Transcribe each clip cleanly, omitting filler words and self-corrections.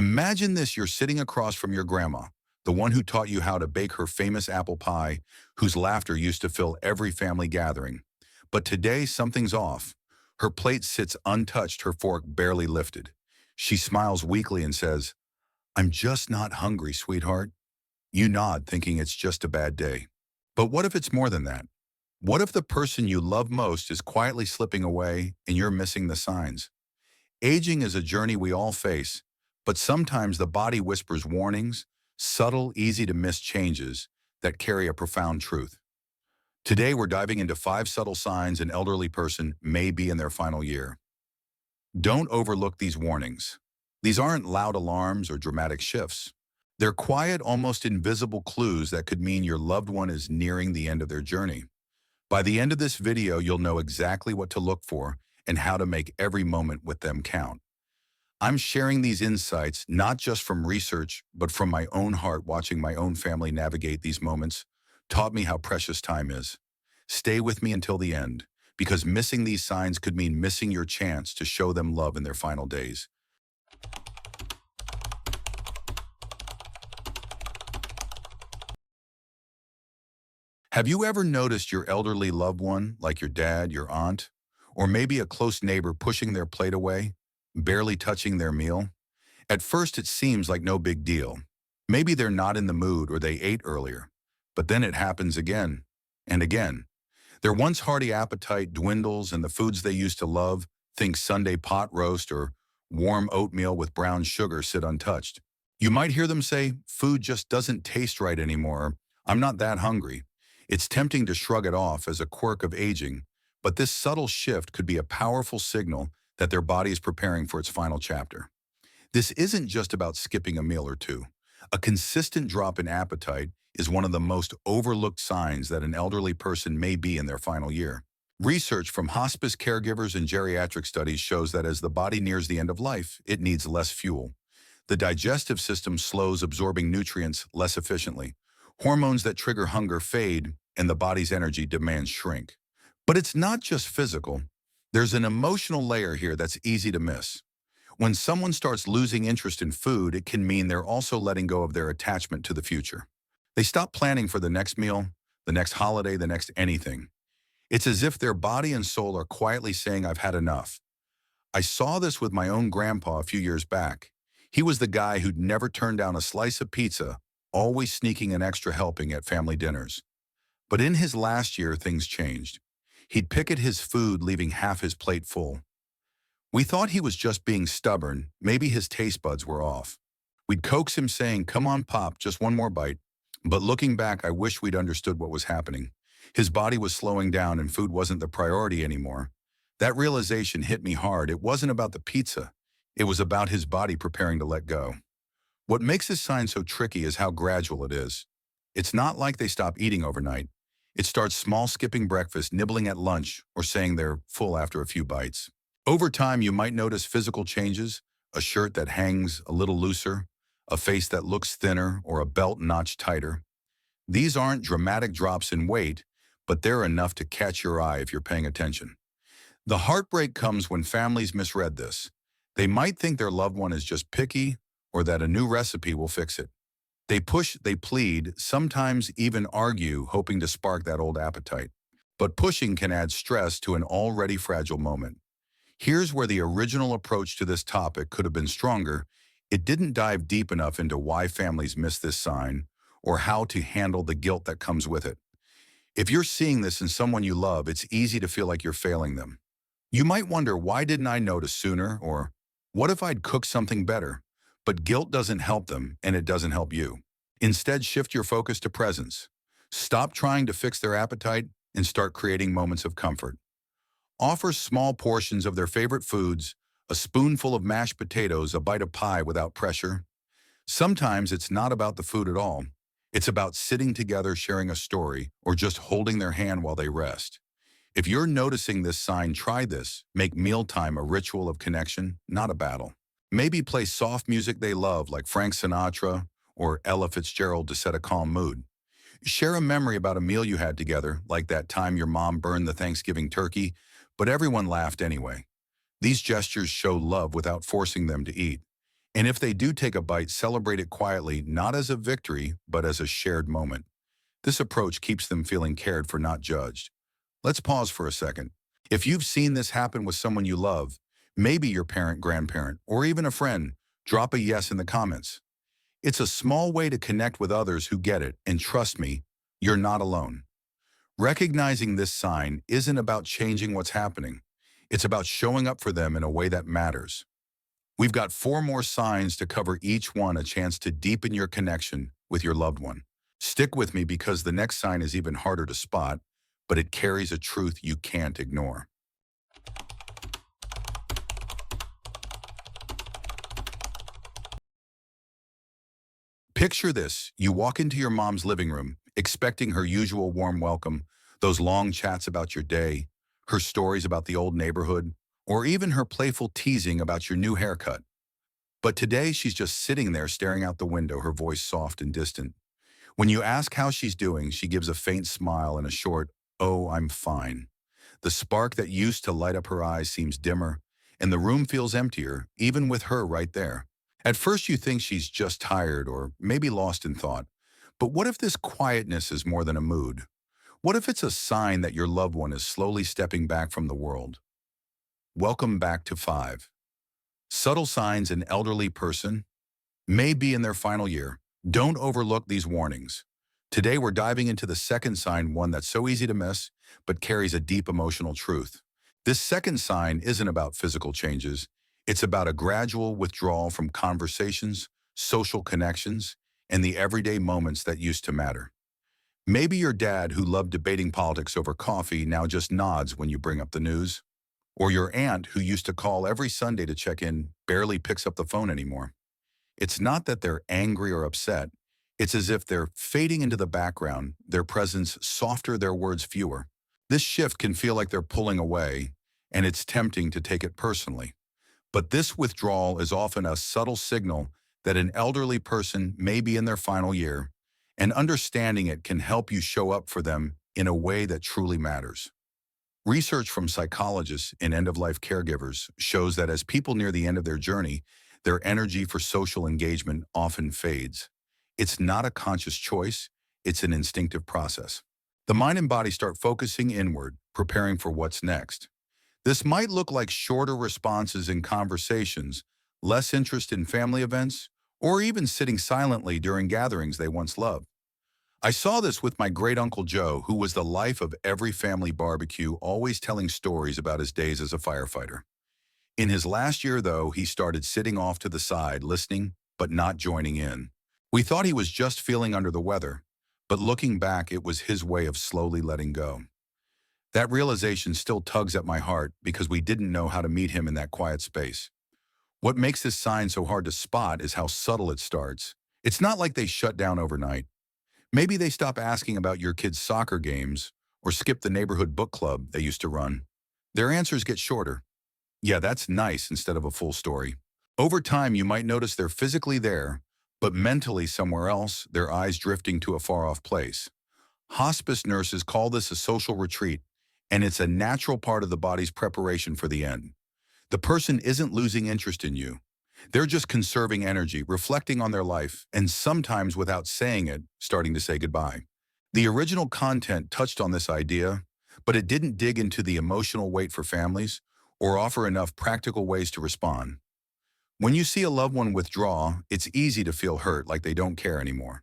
Imagine this, you're sitting across from your grandma, the one who taught you how to bake her famous apple pie, whose laughter used to fill every family gathering. But today, something's off. Her plate sits untouched, her fork barely lifted. She smiles weakly and says, "I'm just not hungry, sweetheart." You nod, thinking it's just a bad day. But what if it's more than that? What if the person you love most is quietly slipping away and you're missing the signs? Aging is a journey we all face, but sometimes the body whispers warnings, subtle, easy to miss changes that carry a profound truth. Today, we're diving into 5 subtle signs an elderly person may be in their final year. Don't overlook these warnings. These aren't loud alarms or dramatic shifts. They're quiet, almost invisible clues that could mean your loved one is nearing the end of their journey. By the end of this video, you'll know exactly what to look for and how to make every moment with them count. I'm sharing these insights not just from research, but from my own heart. Watching my own family navigate these moments taught me how precious time is. Stay with me until the end, because missing these signs could mean missing your chance to show them love in their final days. Have you ever noticed your elderly loved one, like your dad, your aunt, or maybe a close neighbor, pushing their plate away, barely touching their meal? At first, it seems like no big deal. Maybe they're not in the mood or they ate earlier. But then it happens again and again. Their once hearty appetite dwindles, and the foods they used to love, think Sunday pot roast or warm oatmeal with brown sugar, sit untouched. You might hear them say, "Food just doesn't taste right anymore. I'm not that hungry." It's tempting to shrug it off as a quirk of aging, but this subtle shift could be a powerful signal that their body is preparing for its final chapter. This isn't just about skipping a meal or two. A consistent drop in appetite is one of the most overlooked signs that an elderly person may be in their final year. Research from hospice caregivers and geriatric studies shows that as the body nears the end of life, it needs less fuel. The digestive system slows, absorbing nutrients less efficiently. Hormones that trigger hunger fade, and the body's energy demands shrink. But it's not just physical. There's an emotional layer here that's easy to miss. When someone starts losing interest in food, it can mean they're also letting go of their attachment to the future. They stop planning for the next meal, the next holiday, the next anything. It's as if their body and soul are quietly saying, "I've had enough." I saw this with my own grandpa a few years back. He was the guy who'd never turned down a slice of pizza, always sneaking an extra helping at family dinners. But in his last year, things changed. He'd pick at his food, leaving half his plate full. We thought he was just being stubborn. Maybe his taste buds were off. We'd coax him, saying, "Come on, Pop, just one more bite." But looking back, I wish we'd understood what was happening. His body was slowing down and food wasn't the priority anymore. That realization hit me hard. It wasn't about the pizza. It was about his body preparing to let go. What makes this sign so tricky is how gradual it is. It's not like they stop eating overnight. It starts small, skipping breakfast, nibbling at lunch, or saying they're full after a few bites. Over time, you might notice physical changes: a shirt that hangs a little looser, a face that looks thinner, or a belt notched tighter. These aren't dramatic drops in weight, but they're enough to catch your eye if you're paying attention. The heartbreak comes when families misread this. They might think their loved one is just picky, or that a new recipe will fix it. They push, they plead, sometimes even argue, hoping to spark that old appetite. But pushing can add stress to an already fragile moment. Here's where the original approach to this topic could have been stronger. It didn't dive deep enough into why families miss this sign, or how to handle the guilt that comes with it. If you're seeing this in someone you love, it's easy to feel like you're failing them. You might wonder, why didn't I notice sooner? Or what if I'd cooked something better? But guilt doesn't help them, and it doesn't help you. Instead, shift your focus to presence. Stop trying to fix their appetite and start creating moments of comfort. Offer small portions of their favorite foods, a spoonful of mashed potatoes, a bite of pie, without pressure. Sometimes it's not about the food at all. It's about sitting together, sharing a story, or just holding their hand while they rest. If you're noticing this sign, try this. Make mealtime a ritual of connection, not a battle. Maybe play soft music they love, like Frank Sinatra or Ella Fitzgerald, to set a calm mood. Share a memory about a meal you had together, like that time your mom burned the Thanksgiving turkey, but everyone laughed anyway. These gestures show love without forcing them to eat. And if they do take a bite, celebrate it quietly, not as a victory, but as a shared moment. This approach keeps them feeling cared for, not judged. Let's pause for a second. If you've seen this happen with someone you love, maybe your parent, grandparent, or even a friend, drop a yes in the comments. It's a small way to connect with others who get it, and trust me, you're not alone. Recognizing this sign isn't about changing what's happening. It's about showing up for them in a way that matters. We've got 4 more signs to cover, each one a chance to deepen your connection with your loved one. Stick with me because the next sign is even harder to spot, but it carries a truth you can't ignore. Picture this. You walk into your mom's living room, expecting her usual warm welcome, those long chats about your day, her stories about the old neighborhood, or even her playful teasing about your new haircut. But today she's just sitting there staring out the window, her voice soft and distant. When you ask how she's doing, she gives a faint smile and a short, "Oh, I'm fine." The spark that used to light up her eyes seems dimmer, and the room feels emptier, even with her right there. At first you think she's just tired or maybe lost in thought. But what if this quietness is more than a mood? What if it's a sign that your loved one is slowly stepping back from the world? Welcome back to 5. Subtle signs an elderly person may be in their final year. Don't overlook these warnings. Today we're diving into the second sign, one that's so easy to miss, but carries a deep emotional truth. This second sign isn't about physical changes. It's about a gradual withdrawal from conversations, social connections, and the everyday moments that used to matter. Maybe your dad, who loved debating politics over coffee, now just nods when you bring up the news. Or your aunt, who used to call every Sunday to check in, barely picks up the phone anymore. It's not that they're angry or upset. It's as if they're fading into the background, their presence softer, their words fewer. This shift can feel like they're pulling away, and it's tempting to take it personally. But this withdrawal is often a subtle signal that an elderly person may be in their final year, and understanding it can help you show up for them in a way that truly matters. Research from psychologists and end-of-life caregivers shows that as people near the end of their journey, their energy for social engagement often fades. It's not a conscious choice, it's an instinctive process. The mind and body start focusing inward, preparing for what's next. This might look like shorter responses in conversations, less interest in family events, or even sitting silently during gatherings they once loved. I saw this with my great-uncle Joe, who was the life of every family barbecue, always telling stories about his days as a firefighter. In his last year, though, he started sitting off to the side, listening, but not joining in. We thought he was just feeling under the weather, but looking back, it was his way of slowly letting go. That realization still tugs at my heart because we didn't know how to meet him in that quiet space. What makes this sign so hard to spot is how subtle it starts. It's not like they shut down overnight. Maybe they stop asking about your kids' soccer games or skip the neighborhood book club they used to run. Their answers get shorter. "Yeah, that's nice," instead of a full story. Over time, you might notice they're physically there, but mentally somewhere else, their eyes drifting to a far-off place. Hospice nurses call this a social retreat, and it's a natural part of the body's preparation for the end. The person isn't losing interest in you. They're just conserving energy, reflecting on their life, and sometimes without saying it, starting to say goodbye. The original content touched on this idea, but it didn't dig into the emotional weight for families or offer enough practical ways to respond. When you see a loved one withdraw, it's easy to feel hurt, like they don't care anymore.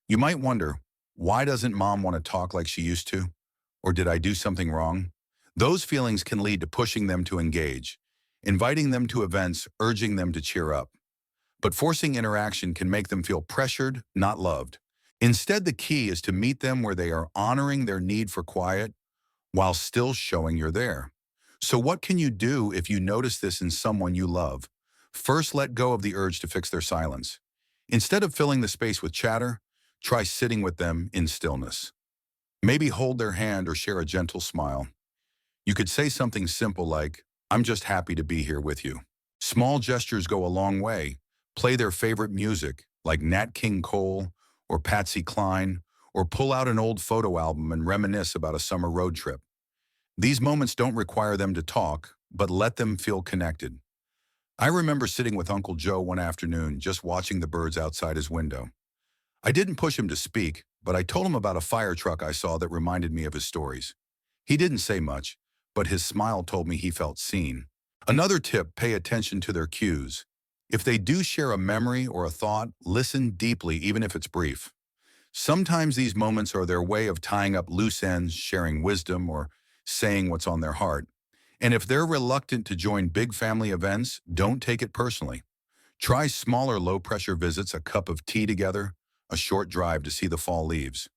You might wonder, why doesn't mom want to talk like she used to? Or did I do something wrong? Those feelings can lead to pushing them to engage, inviting them to events, urging them to cheer up. But forcing interaction can make them feel pressured, not loved. Instead, the key is to meet them where they are, honoring their need for quiet while still showing you're there. So what can you do if you notice this in someone you love? First, let go of the urge to fix their silence. Instead of filling the space with chatter, try sitting with them in stillness. Maybe hold their hand or share a gentle smile. You could say something simple like, "I'm just happy to be here with you." Small gestures go a long way. Play their favorite music, like Nat King Cole or Patsy Cline, or pull out an old photo album and reminisce about a summer road trip. These moments don't require them to talk, but let them feel connected. I remember sitting with Uncle Joe one afternoon just watching the birds outside his window. I didn't push him to speak, but I told him about a fire truck I saw that reminded me of his stories. He didn't say much, but his smile told me he felt seen. Another tip, pay attention to their cues. If they do share a memory or a thought, listen deeply even if it's brief. Sometimes these moments are their way of tying up loose ends, sharing wisdom, or saying what's on their heart. And if they're reluctant to join big family events, don't take it personally. Try smaller low-pressure visits, a cup of tea together, a short drive to see the fall leaves.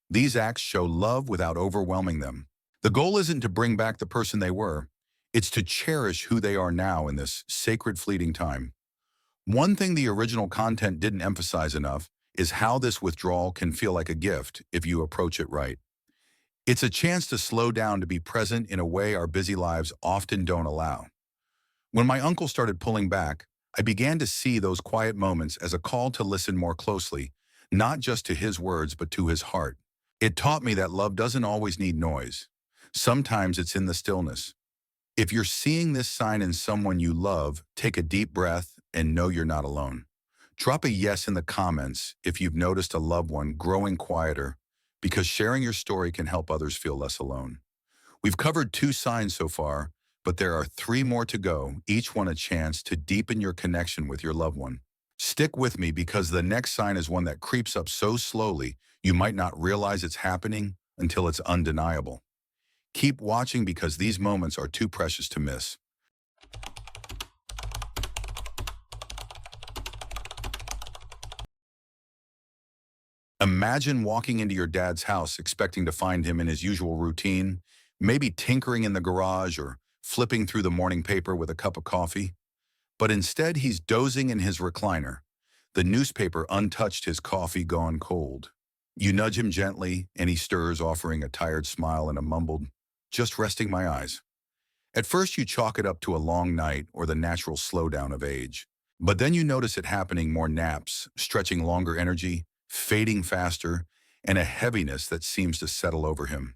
These acts show love without overwhelming them. The goal isn't to bring back the person they were. It's to cherish who they are now in this sacred fleeting time. One thing the original content didn't emphasize enough is how this withdrawal can feel like a gift if you approach it right. It's a chance to slow down, to be present in a way our busy lives often don't allow. When my uncle started pulling back, I began to see those quiet moments as a call to listen more closely, not just to his words, but to his heart. It taught me that love doesn't always need noise. Sometimes it's in the stillness. If you're seeing this sign in someone you love, take a deep breath and know you're not alone. Drop a yes in the comments if you've noticed a loved one growing quieter, because sharing your story can help others feel less alone. We've covered 2 signs so far, but there are 3 more to go, each one a chance to deepen your connection with your loved one. Stick with me because the next sign is one that creeps up so slowly you might not realize it's happening until it's undeniable. Keep watching because these moments are too precious to miss. Imagine walking into your dad's house expecting to find him in his usual routine, maybe tinkering in the garage or flipping through the morning paper with a cup of coffee. But instead, he's dozing in his recliner, the newspaper untouched, his coffee gone cold. You nudge him gently, and he stirs, offering a tired smile and a mumbled, "Just resting my eyes." At first, you chalk it up to a long night or the natural slowdown of age. But then you notice it happening: more naps, stretching longer energy, fading faster, and a heaviness that seems to settle over him.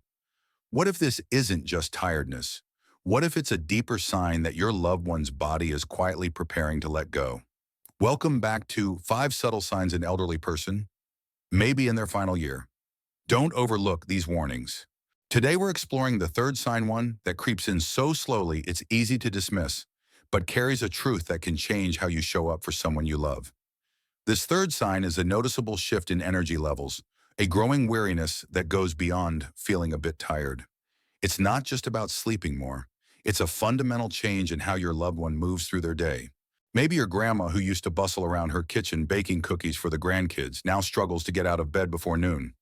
What if this isn't just tiredness? What if it's a deeper sign that your loved one's body is quietly preparing to let go? Welcome back to 5 Subtle Signs an Elderly Person, maybe in their final year. Don't overlook these warnings. Today we're exploring the third sign, one that creeps in so slowly it's easy to dismiss, but carries a truth that can change how you show up for someone you love. This third sign is a noticeable shift in energy levels, a growing weariness that goes beyond feeling a bit tired. It's not just about sleeping more. It's a fundamental change in how your loved one moves through their day. Maybe your grandma, who used to bustle around her kitchen baking cookies for the grandkids, now struggles to get out of bed before noon.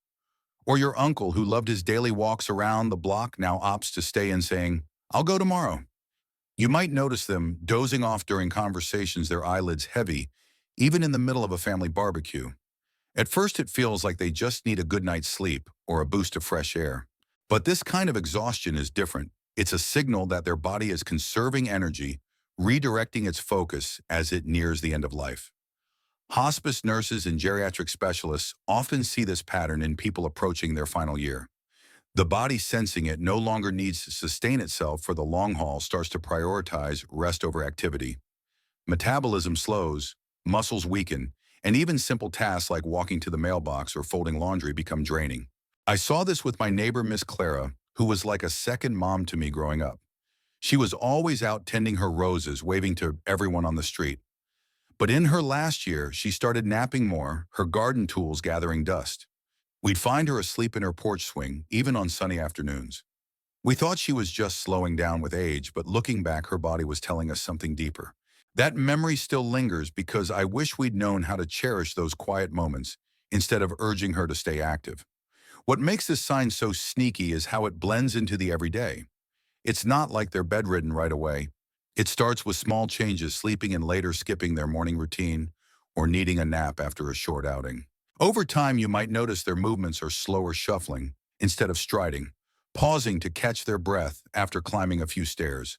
Or your uncle, who loved his daily walks around the block, now opts to stay in, saying, "I'll go tomorrow." You might notice them dozing off during conversations, their eyelids heavy, even in the middle of a family barbecue. At first, it feels like they just need a good night's sleep or a boost of fresh air. But this kind of exhaustion is different. It's a signal that their body is conserving energy, redirecting its focus as it nears the end of life. Hospice nurses and geriatric specialists often see this pattern in people approaching their final year. The body, sensing it no longer needs to sustain itself for the long haul, starts to prioritize rest over activity. Metabolism slows, muscles weaken, and even simple tasks like walking to the mailbox or folding laundry become draining. I saw this with my neighbor, Miss Clara, who was like a second mom to me growing up. She was always out tending her roses, waving to everyone on the street. But in her last year, she started napping more, her garden tools gathering dust. We'd find her asleep in her porch swing, even on sunny afternoons. We thought she was just slowing down with age, but looking back, her body was telling us something deeper. That memory still lingers because I wish we'd known how to cherish those quiet moments instead of urging her to stay active. What makes this sign so sneaky is how it blends into the everyday. It's not like they're bedridden right away. It starts with small changes, sleeping in later, skipping their morning routine, or needing a nap after a short outing. Over time, you might notice their movements are slower, shuffling instead of striding, pausing to catch their breath after climbing a few stairs.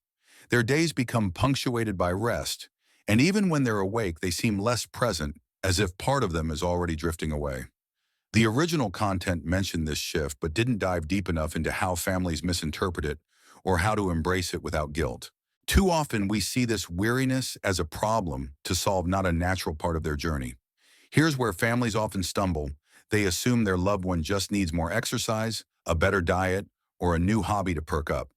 Their days become punctuated by rest, and even when they're awake, they seem less present, as if part of them is already drifting away. The original content mentioned this shift, but didn't dive deep enough into how families misinterpret it or how to embrace it without guilt. Too often we see this weariness as a problem to solve, not a natural part of their journey. Here's where families often stumble. They assume their loved one just needs more exercise, a better diet, or a new hobby to perk up.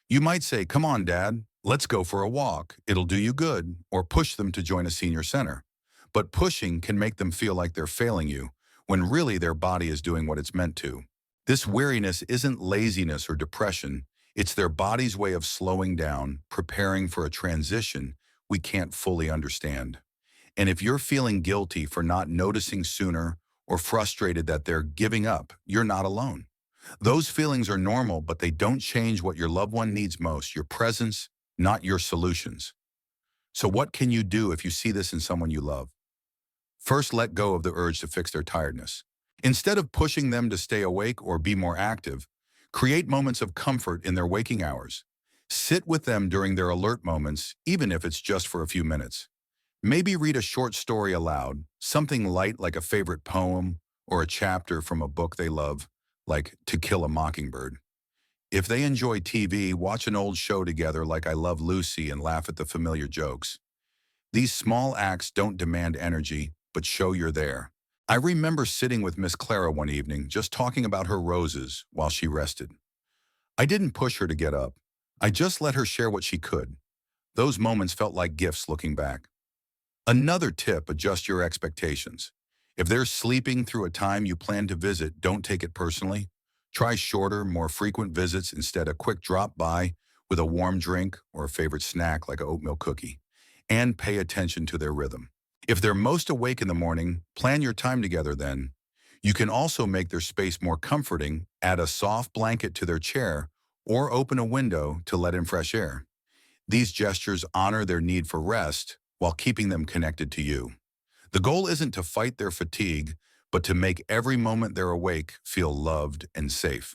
You might say, "Come on, Dad, let's go for a walk. It'll do you good," or push them to join a senior center. But pushing can make them feel like they're failing you, when really their body is doing what it's meant to. This weariness isn't laziness or depression. It's their body's way of slowing down, preparing for a transition we can't fully understand. And if you're feeling guilty for not noticing sooner or frustrated that they're giving up, you're not alone. Those feelings are normal, but they don't change what your loved one needs most: your presence, not your solutions. So what can you do if you see this in someone you love? First, let go of the urge to fix their tiredness. Instead of pushing them to stay awake or be more active, create moments of comfort in their waking hours. Sit with them during their alert moments, even if it's just for a few minutes. Maybe read a short story aloud, something light like a favorite poem or a chapter from a book they love, like To Kill a Mockingbird. If they enjoy TV, watch an old show together like I Love Lucy and laugh at the familiar jokes. These small acts don't demand energy, but show you're there. I remember sitting with Miss Clara one evening, just talking about her roses while she rested. I didn't push her to get up. I just let her share what she could. Those moments felt like gifts looking back. Another tip: adjust your expectations. If they're sleeping through a time you plan to visit, don't take it personally. Try shorter, more frequent visits instead, a quick drop by with a warm drink or a favorite snack like an oatmeal cookie. And pay attention to their rhythm. If they're most awake in the morning, plan your time together then. You can also make their space more comforting, add a soft blanket to their chair, or open a window to let in fresh air. These gestures honor their need for rest while keeping them connected to you. The goal isn't to fight their fatigue, but to make every moment they're awake feel loved and safe.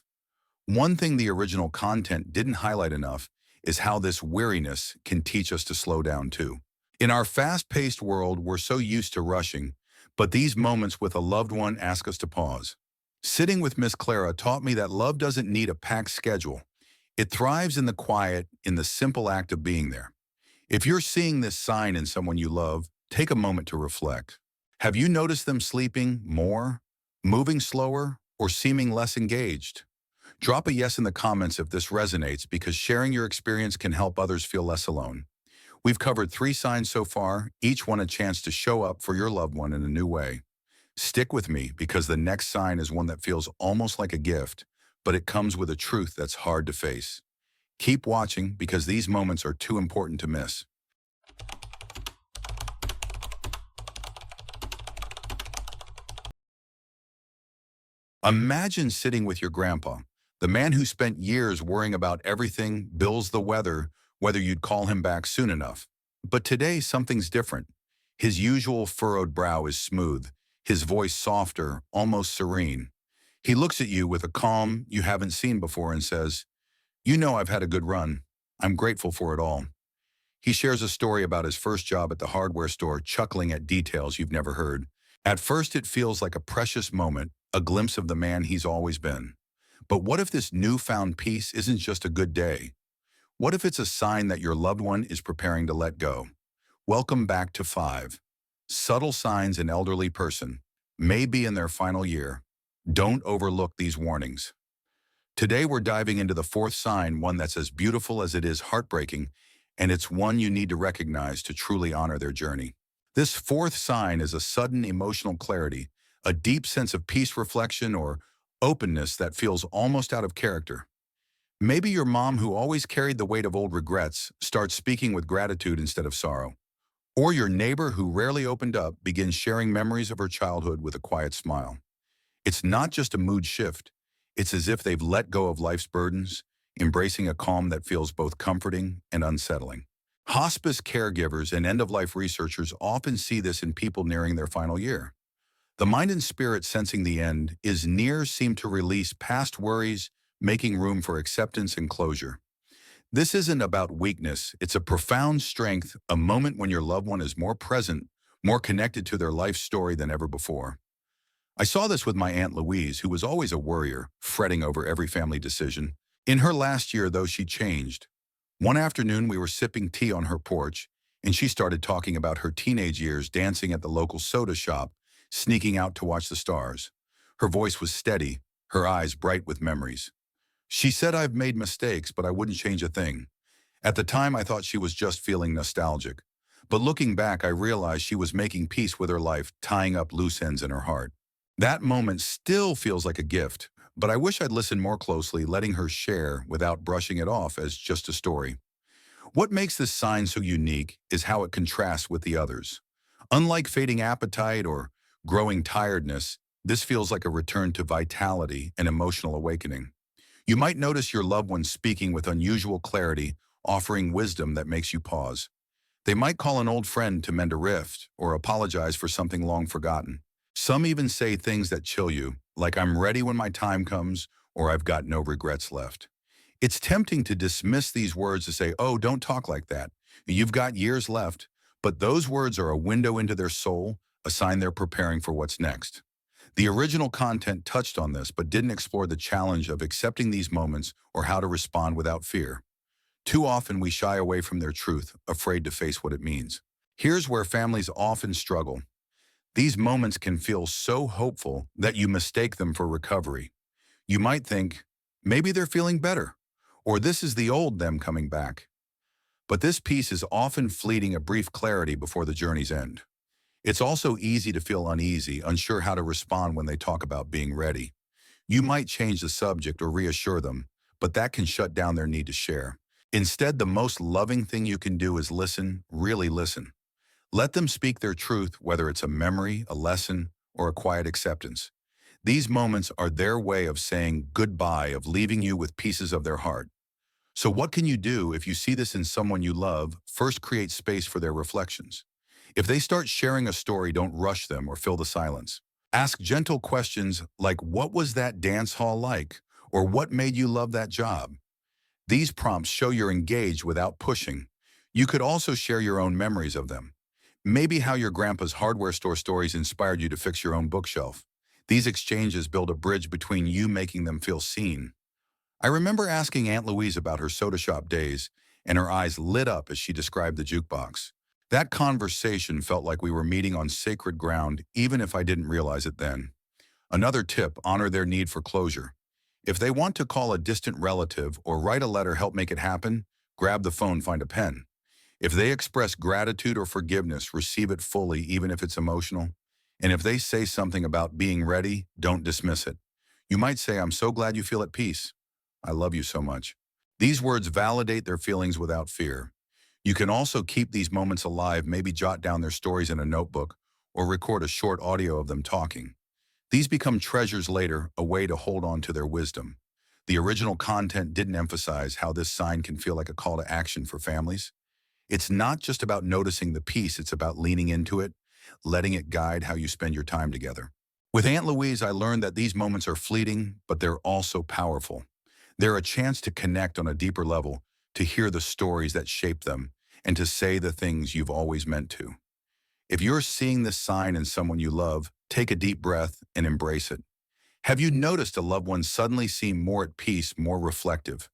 One thing the original content didn't highlight enough is how this weariness can teach us to slow down too. In our fast-paced world, we're so used to rushing, but these moments with a loved one ask us to pause. Sitting with Miss Clara taught me that love doesn't need a packed schedule. It thrives in the quiet, in the simple act of being there. If you're seeing this sign in someone you love, take a moment to reflect. Have you noticed them sleeping more, moving slower, or seeming less engaged? Drop a yes in the comments if this resonates, because sharing your experience can help others feel less alone. We've covered 3 signs so far, each one a chance to show up for your loved one in a new way. Stick with me, because the next sign is one that feels almost like a gift, but it comes with a truth that's hard to face. Keep watching, because these moments are too important to miss. Imagine sitting with your grandpa, the man who spent years worrying about everything: bills, the weather, whether you'd call him back soon enough. But today, something's different. His usual furrowed brow is smooth, his voice softer, almost serene. He looks at you with a calm you haven't seen before and says, "You know I've had a good run. I'm grateful for it all." He shares a story about his first job at the hardware store, chuckling at details you've never heard. At first, it feels like a precious moment, a glimpse of the man he's always been. But what if this newfound peace isn't just a good day? What if it's a sign that your loved one is preparing to let go? Welcome back to 5. Subtle signs an elderly person may be in their final year. Don't overlook these warnings. Today we're diving into the 4th sign, one that's as beautiful as it is heartbreaking, and it's one you need to recognize to truly honor their journey. This 4th sign is a sudden emotional clarity, a deep sense of peace, reflection, or openness that feels almost out of character. Maybe your mom, who always carried the weight of old regrets, starts speaking with gratitude instead of sorrow. Or your neighbor, who rarely opened up, begins sharing memories of her childhood with a quiet smile. It's not just a mood shift. It's as if they've let go of life's burdens, embracing a calm that feels both comforting and unsettling. Hospice caregivers and end-of-life researchers often see this in people nearing their final year. The mind and spirit, sensing the end is near, seem to release past worries, making room for acceptance and closure. This isn't about weakness, it's a profound strength, a moment when your loved one is more present, more connected to their life story than ever before. I saw this with my Aunt Louise, who was always a worrier, fretting over every family decision. In her last year, though, she changed. One afternoon, we were sipping tea on her porch, and she started talking about her teenage years dancing at the local soda shop, sneaking out to watch the stars. Her voice was steady, her eyes bright with memories. She said, "I've made mistakes, but I wouldn't change a thing." At the time, I thought she was just feeling nostalgic. But looking back, I realized she was making peace with her life, tying up loose ends in her heart. That moment still feels like a gift, but I wish I'd listened more closely, letting her share without brushing it off as just a story. What makes this sign so unique is how it contrasts with the others. Unlike fading appetite or growing tiredness, this feels like a return to vitality and emotional awakening. You might notice your loved one speaking with unusual clarity, offering wisdom that makes you pause. They might call an old friend to mend a rift or apologize for something long forgotten. Some even say things that chill you, like "I'm ready when my time comes" or "I've got no regrets left." It's tempting to dismiss these words to say, "Oh, don't talk like that. You've got years left." But those words are a window into their soul, a sign they're preparing for what's next. The original content touched on this, but didn't explore the challenge of accepting these moments or how to respond without fear. Too often we shy away from their truth, afraid to face what it means. Here's where families often struggle. These moments can feel so hopeful that you mistake them for recovery. You might think, maybe they're feeling better, or this is the old them coming back. But this peace is often fleeting, a brief clarity before the journey's end. It's also easy to feel uneasy, unsure how to respond when they talk about being ready. You might change the subject or reassure them, but that can shut down their need to share. Instead, the most loving thing you can do is listen, really listen. Let them speak their truth, whether it's a memory, a lesson, or a quiet acceptance. These moments are their way of saying goodbye, of leaving you with pieces of their heart. So what can you do if you see this in someone you love? First, create space for their reflections. If they start sharing a story, don't rush them or fill the silence. Ask gentle questions like, "What was that dance hall like?" Or "What made you love that job?" These prompts show you're engaged without pushing. You could also share your own memories of them. Maybe how your grandpa's hardware store stories inspired you to fix your own bookshelf. These exchanges build a bridge between you, making them feel seen. I remember asking Aunt Louise about her soda shop days, and her eyes lit up as she described the jukebox. That conversation felt like we were meeting on sacred ground, even if I didn't realize it then. Another tip: honor their need for closure. If they want to call a distant relative or write a letter, help make it happen. Grab the phone, find a pen. If they express gratitude or forgiveness, receive it fully, even if it's emotional. And if they say something about being ready, don't dismiss it. You might say, "I'm so glad you feel at peace. I love you so much." These words validate their feelings without fear. You can also keep these moments alive, maybe jot down their stories in a notebook or record a short audio of them talking. These become treasures later, a way to hold on to their wisdom. The original content didn't emphasize how this sign can feel like a call to action for families. It's not just about noticing the peace, it's about leaning into it, letting it guide how you spend your time together. With Aunt Louise, I learned that these moments are fleeting, but they're also powerful. They're a chance to connect on a deeper level, to hear the stories that shape them, and to say the things you've always meant to. If you're seeing this sign in someone you love, take a deep breath and embrace it. Have you noticed a loved one suddenly seem more at peace, more reflective?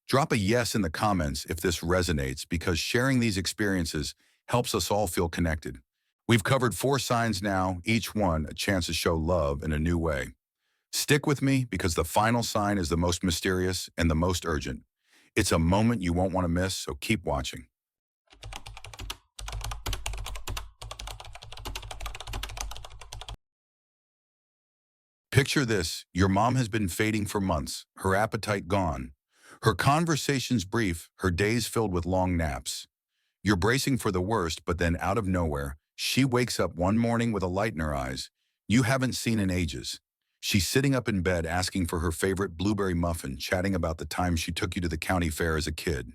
Drop a yes in the comments if this resonates, because sharing these experiences helps us all feel connected. We've covered 4 signs now, each one a chance to show love in a new way. Stick with me, because the final sign is the most mysterious and the most urgent. It's a moment you won't want to miss, so keep watching. Picture this: your mom has been fading for months, her appetite gone, her conversations brief, her days filled with long naps. You're bracing for the worst, but then out of nowhere, she wakes up one morning with a light in her eyes you haven't seen in ages. She's sitting up in bed asking for her favorite blueberry muffin, chatting about the time she took you to the county fair as a kid.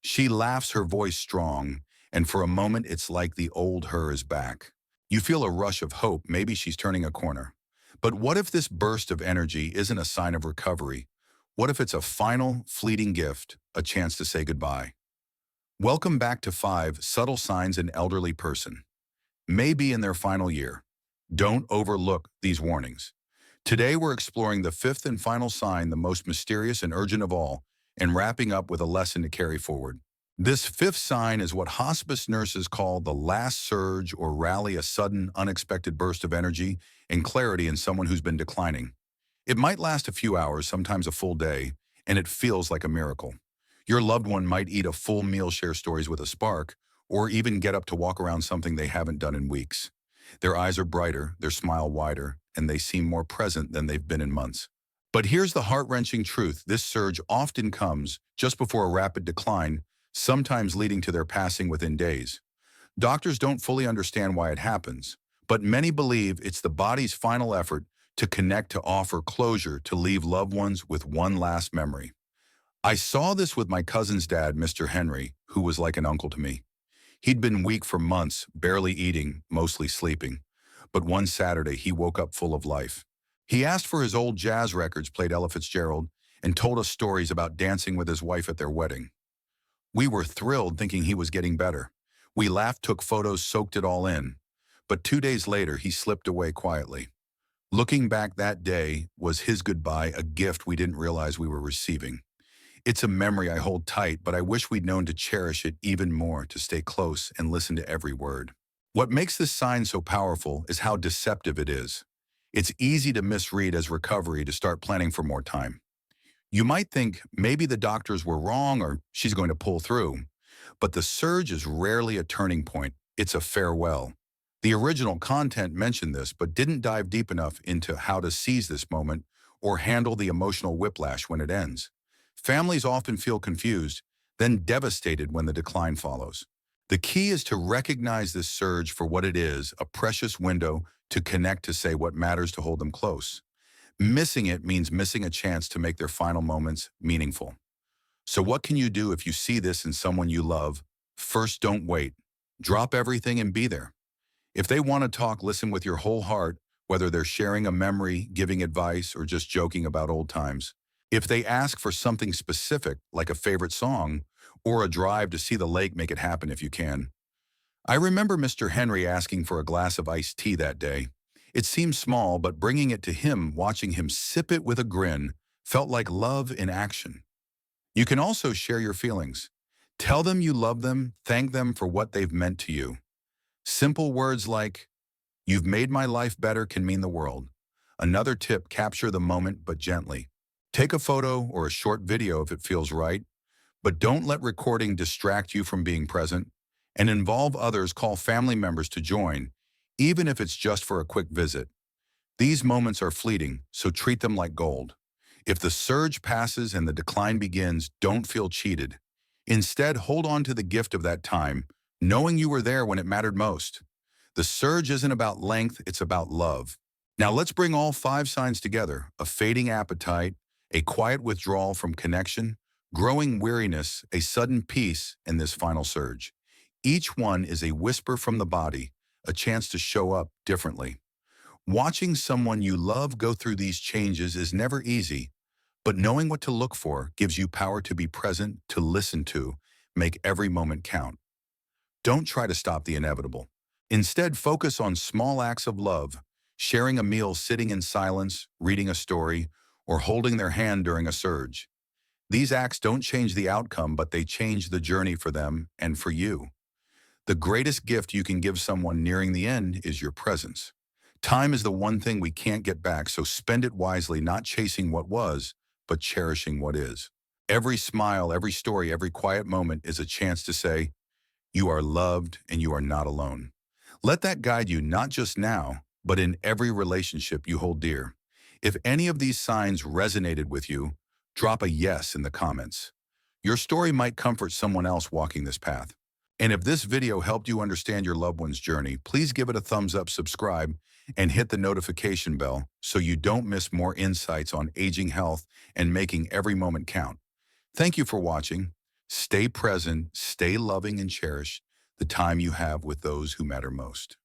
She laughs, her voice strong, and for a moment it's like the old her is back. You feel a rush of hope, maybe she's turning a corner. But what if this burst of energy isn't a sign of recovery? What if it's a final, fleeting gift, a chance to say goodbye? Welcome back to 5 Subtle Signs an Elderly Person may be in their final year. Don't overlook these warnings. Today we're exploring the 5th and final sign, the most mysterious and urgent of all, and wrapping up with a lesson to carry forward. This fifth sign is what hospice nurses call the last surge or rally, a sudden, unexpected burst of energy and clarity in someone who's been declining. It might last a few hours, sometimes a full day, and it feels like a miracle. Your loved one might eat a full meal, share stories with a spark, or even get up to walk around something they haven't done in weeks. Their eyes are brighter, their smile wider, and they seem more present than they've been in months. But here's the heart-wrenching truth. This surge often comes just before a rapid decline, sometimes leading to their passing within days. Doctors don't fully understand why it happens, but many believe it's the body's final effort to connect, to offer closure, to leave loved ones with one last memory. I saw this with my cousin's dad, Mr. Henry, who was like an uncle to me. He'd been weak for months, barely eating, mostly sleeping. But one Saturday, he woke up full of life. He asked for his old jazz records, played Ella Fitzgerald, and told us stories about dancing with his wife at their wedding. We were thrilled, thinking he was getting better. We laughed, took photos, soaked it all in. But 2 days later, he slipped away quietly. Looking back, that day was his goodbye, a gift we didn't realize we were receiving. It's a memory I hold tight, but I wish we'd known to cherish it even more, to stay close and listen to every word. What makes this sign so powerful is how deceptive it is. It's easy to misread as recovery, to start planning for more time. You might think maybe the doctors were wrong or she's going to pull through, but the surge is rarely a turning point. It's a farewell. The original content mentioned this, but didn't dive deep enough into how to seize this moment or handle the emotional whiplash when it ends. Families often feel confused, then devastated when the decline follows. The key is to recognize this surge for what it is, a precious window to connect, to say what matters, to hold them close. Missing it means missing a chance to make their final moments meaningful. So what can you do if you see this in someone you love? First, don't wait. Drop everything and be there. If they want to talk, listen with your whole heart, whether they're sharing a memory, giving advice, or just joking about old times. If they ask for something specific, like a favorite song, or a drive to see the lake, make it happen if you can. I remember Mr. Henry asking for a glass of iced tea that day. It seemed small, but bringing it to him, watching him sip it with a grin, felt like love in action. You can also share your feelings. Tell them you love them, thank them for what they've meant to you. Simple words like, "You've made my life better," can mean the world. Another tip: capture the moment, but gently. Take a photo or a short video if it feels right, but don't let recording distract you from being present. And involve others, call family members to join, even if it's just for a quick visit. These moments are fleeting, so treat them like gold. If the surge passes and the decline begins, don't feel cheated. Instead, hold on to the gift of that time, knowing you were there when it mattered most. The surge isn't about length, it's about love. Now let's bring all 5 signs together: a fading appetite, a quiet withdrawal from connection, growing weariness, a sudden peace, and this final surge. Each one is a whisper from the body, a chance to show up differently. Watching someone you love go through these changes is never easy, but knowing what to look for gives you power to be present, to listen to, make every moment count. Don't try to stop the inevitable. Instead, focus on small acts of love, sharing a meal, sitting in silence, reading a story, or holding their hand during a surge. These acts don't change the outcome, but they change the journey for them and for you. The greatest gift you can give someone nearing the end is your presence. Time is the one thing we can't get back, so spend it wisely, not chasing what was, but cherishing what is. Every smile, every story, every quiet moment is a chance to say, you are loved and you are not alone. Let that guide you, not just now, but in every relationship you hold dear. If any of these signs resonated with you, drop a yes in the comments. Your story might comfort someone else walking this path. And if this video helped you understand your loved one's journey, please give it a thumbs up, subscribe, and hit the notification bell so you don't miss more insights on aging, health, and making every moment count. Thank you for watching. Stay present, stay loving, and cherish the time you have with those who matter most.